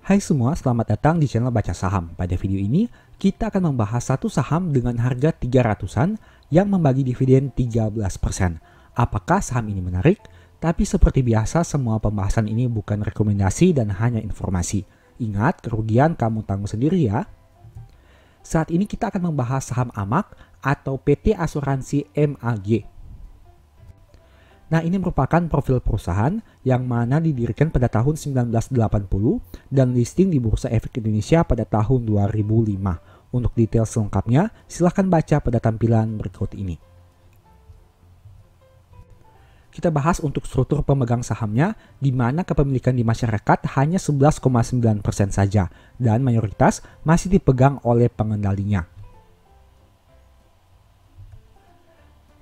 Hai semua, selamat datang di channel Baca Saham. Pada video ini, kita akan membahas satu saham dengan harga 300-an yang membagi dividen 13%. Apakah saham ini menarik? Tapi seperti biasa, semua pembahasan ini bukan rekomendasi dan hanya informasi. Ingat, kerugian kamu tanggung sendiri ya. Saat ini kita akan membahas saham AMAG atau PT Asuransi MAG. Nah, ini merupakan profil perusahaan yang mana didirikan pada tahun 1980 dan listing di Bursa Efek Indonesia pada tahun 2005. Untuk detail selengkapnya, silahkan baca pada tampilan berikut ini. Kita bahas untuk struktur pemegang sahamnya, di mana kepemilikan di masyarakat hanya 11,9% saja, dan mayoritas masih dipegang oleh pengendalinya.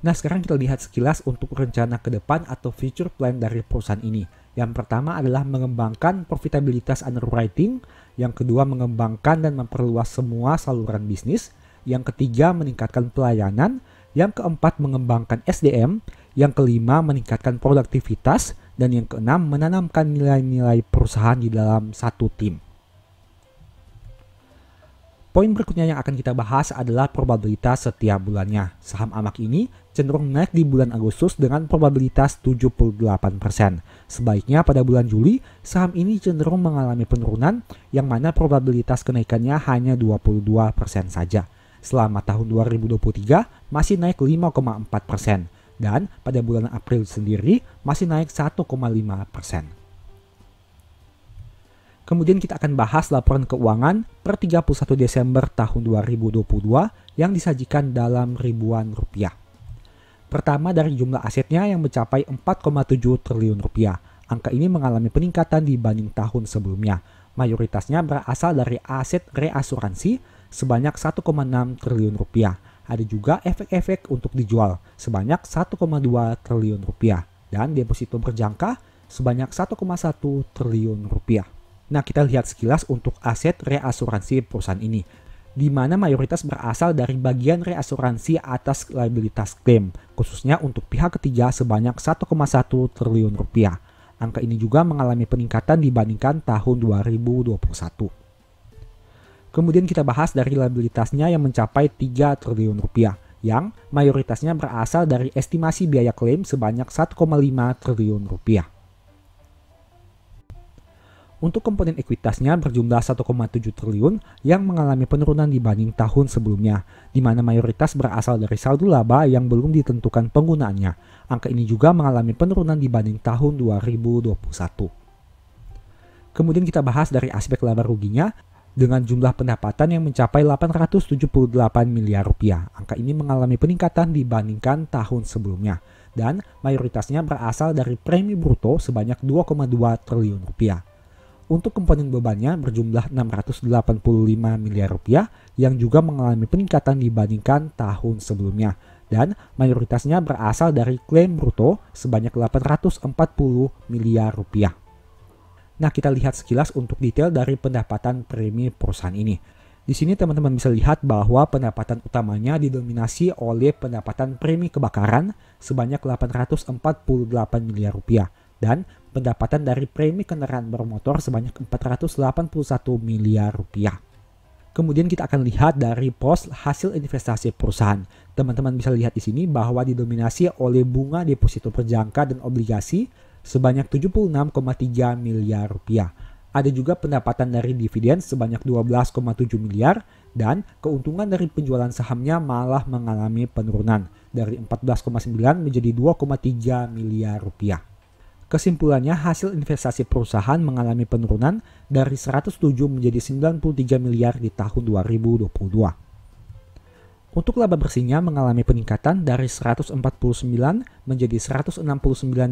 Nah, sekarang kita lihat sekilas untuk rencana ke depan atau future plan dari perusahaan ini. Yang pertama adalah mengembangkan profitabilitas underwriting, yang kedua mengembangkan dan memperluas semua saluran bisnis, yang ketiga meningkatkan pelayanan, yang keempat mengembangkan SDM, yang kelima meningkatkan produktivitas, dan yang keenam menanamkan nilai-nilai perusahaan di dalam satu tim. Poin berikutnya yang akan kita bahas adalah probabilitas setiap bulannya. Saham AMAG ini cenderung naik di bulan Agustus dengan probabilitas 78%. Sebaiknya pada bulan Juli, saham ini cenderung mengalami penurunan yang mana probabilitas kenaikannya hanya 22% saja. Selama tahun 2023 masih naik 5,4% dan pada bulan April sendiri masih naik 1,5%. Kemudian kita akan bahas laporan keuangan per 31 Desember tahun 2022 yang disajikan dalam ribuan rupiah. Pertama dari jumlah asetnya yang mencapai 4,7 triliun rupiah. Angka ini mengalami peningkatan dibanding tahun sebelumnya. Mayoritasnya berasal dari aset reasuransi sebanyak 1,6 triliun rupiah. Ada juga efek-efek untuk dijual sebanyak 1,2 triliun rupiah dan deposito berjangka sebanyak 1,1 triliun rupiah. Nah, kita lihat sekilas untuk aset reasuransi perusahaan ini, di mana mayoritas berasal dari bagian reasuransi atas liabilitas klaim, khususnya untuk pihak ketiga sebanyak 1,1 triliun rupiah. Angka ini juga mengalami peningkatan dibandingkan tahun 2021. Kemudian kita bahas dari liabilitasnya yang mencapai 3 triliun rupiah, yang mayoritasnya berasal dari estimasi biaya klaim sebanyak 1,5 triliun rupiah. Untuk komponen ekuitasnya berjumlah 1,7 triliun yang mengalami penurunan dibanding tahun sebelumnya, di mana mayoritas berasal dari saldo laba yang belum ditentukan penggunaannya. Angka ini juga mengalami penurunan dibanding tahun 2021. Kemudian kita bahas dari aspek laba ruginya, dengan jumlah pendapatan yang mencapai 878 miliar rupiah. Angka ini mengalami peningkatan dibandingkan tahun sebelumnya, dan mayoritasnya berasal dari premi bruto sebanyak 2,2 triliun rupiah. Untuk komponen bebannya berjumlah 685 miliar rupiah yang juga mengalami peningkatan dibandingkan tahun sebelumnya dan mayoritasnya berasal dari klaim bruto sebanyak 840 miliar rupiah. Nah, kita lihat sekilas untuk detail dari pendapatan premi perusahaan ini. Di sini teman-teman bisa lihat bahwa pendapatan utamanya didominasi oleh pendapatan premi kebakaran sebanyak 848 miliar rupiah dan pendapatan dari premi kendaraan bermotor sebanyak 481 miliar rupiah. Kemudian kita akan lihat dari pos hasil investasi perusahaan. Teman-teman bisa lihat di sini bahwa didominasi oleh bunga deposito berjangka dan obligasi sebanyak 76,3 miliar rupiah. Ada juga pendapatan dari dividen sebanyak 12,7 miliar dan keuntungan dari penjualan sahamnya malah mengalami penurunan dari 14,9 menjadi 2,3 miliar rupiah. Kesimpulannya, hasil investasi perusahaan mengalami penurunan dari 107 menjadi 93 miliar di tahun 2022. Untuk laba bersihnya mengalami peningkatan dari 149 menjadi 169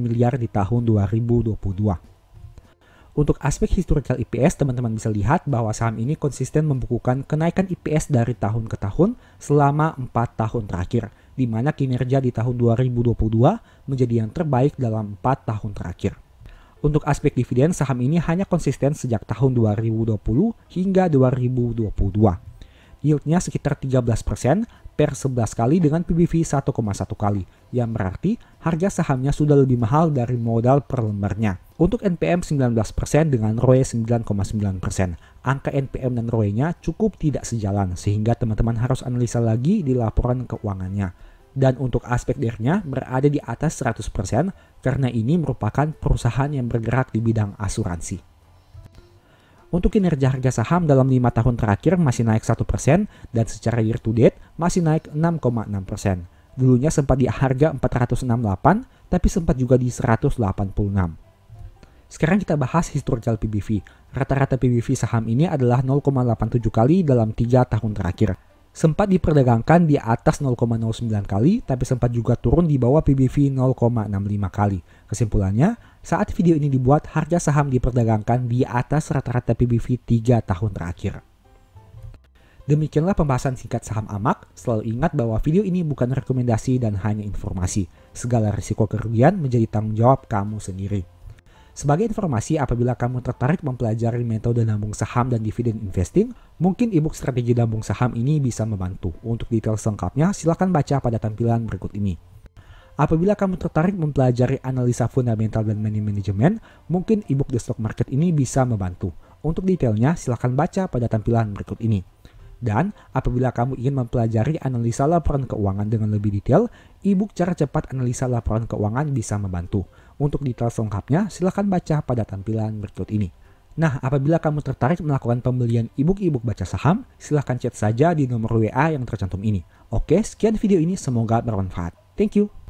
miliar di tahun 2022. Untuk aspek historical EPS, teman-teman bisa lihat bahwa saham ini konsisten membukukan kenaikan EPS dari tahun ke tahun selama 4 tahun terakhir, di mana kinerja di tahun 2022 menjadi yang terbaik dalam 4 tahun terakhir. Untuk aspek dividen, saham ini hanya konsisten sejak tahun 2020 hingga 2022. Yieldnya sekitar 13% per 11 kali dengan PBV 1,1 kali, yang berarti harga sahamnya sudah lebih mahal dari modal per lembarnya. Untuk NPM 19% dengan ROE 9,9%. Angka NPM dan ROE-nya cukup tidak sejalan sehingga teman-teman harus analisa lagi di laporan keuangannya. Dan untuk aspek DR-nya berada di atas 100% karena ini merupakan perusahaan yang bergerak di bidang asuransi. Untuk kinerja harga saham dalam 5 tahun terakhir masih naik 1% dan secara year to date masih naik 6,6%. Dulunya sempat di harga 468 tapi sempat juga di 186. Sekarang kita bahas historical PBV. Rata-rata PBV saham ini adalah 0,87 kali dalam 3 tahun terakhir. Sempat diperdagangkan di atas 0,09 kali, tapi sempat juga turun di bawah PBV 0,65 kali. Kesimpulannya, saat video ini dibuat, harga saham diperdagangkan di atas rata-rata PBV 3 tahun terakhir. Demikianlah pembahasan singkat saham AMAK. Selalu ingat bahwa video ini bukan rekomendasi dan hanya informasi. Segala risiko kerugian menjadi tanggung jawab kamu sendiri. Sebagai informasi, apabila kamu tertarik mempelajari metode nabung saham dan dividen investing, mungkin ebook strategi nabung saham ini bisa membantu. Untuk detail selengkapnya, silakan baca pada tampilan berikut ini. Apabila kamu tertarik mempelajari analisa fundamental dan money management, mungkin ebook The Stock Market ini bisa membantu. Untuk detailnya, silakan baca pada tampilan berikut ini. Dan apabila kamu ingin mempelajari analisa laporan keuangan dengan lebih detail, ebook Cara Cepat Analisa Laporan Keuangan bisa membantu. Untuk detail selengkapnya, silakan baca pada tampilan berikut ini. Nah, apabila kamu tertarik melakukan pembelian ebook baca saham, silakan chat saja di nomor WA yang tercantum ini. Oke, sekian video ini, semoga bermanfaat. Thank you.